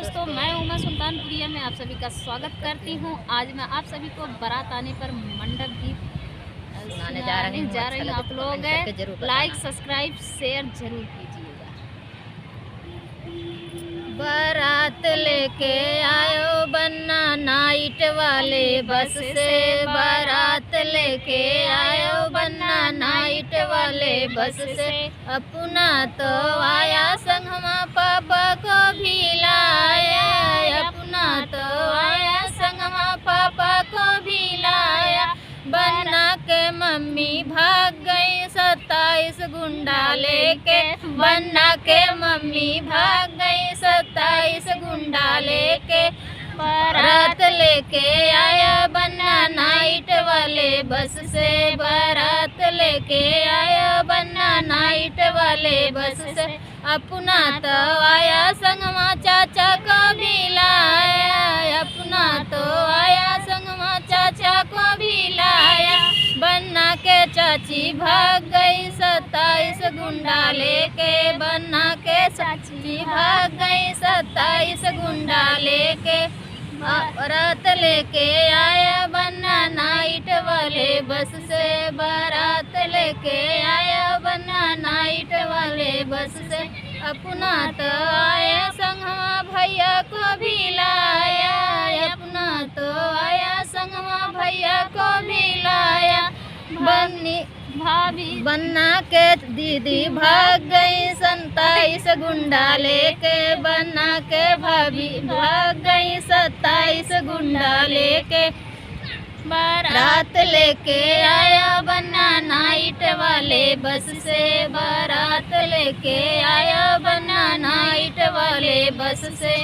दोस्तों, मैं उमा सुल्तानपुरिया में आप सभी का स्वागत करती हूँ। आज मैं आप सभी को बारात आने पर मंडप गीत सुनाने जा रही हूँ। आप लोग लाइक, सब्सक्राइब, शेयर जरूर कीजिएगा। बारात लेके आयो बन्ना नाइट वाले बस से, बारात लेके आयो बन्ना नाइट वाले बस से। अपना तो आया संगमा पापा को भी लाया, अपना तो आया संगमा पापा को भी लाया। बन्ना के मम्मी भाग गई 27 गुंडा लेके, बन्ना के मम्मी भाग गई 27 गुंडा लेके। बारात लेके आया बन्ना नाइट वाले बस से, बारात लेके आया बन्ना नाइट वाले बस से। अपना तो आया संगमा चाचा को भी लाया, अपना तो आया संगमा चाचा को भी लाया। बन्ना के चाची भाग गई 27 गुंडा लेके, बन्ना के चाची भाग गई 27 गुंडा लेके। बारात लेके आया बन्ना नाइट वाले बस से, बारात लेके आया बन्ना नाइट वाले बस से। अपना तो आया संगमा भैया को भी लाया, अपना तो आया संगमा भैया को भी लाया। बन्नी भाभी बन्ना के दीदी भाग गई 27 गुंडा लेके, बन्ना के भाभी भाग गई 27 गुंडा लेके। बारात लेके आया बन्ना नाइट वाले बस से, बारात लेके आया बन्ना नाइट वाले बस से।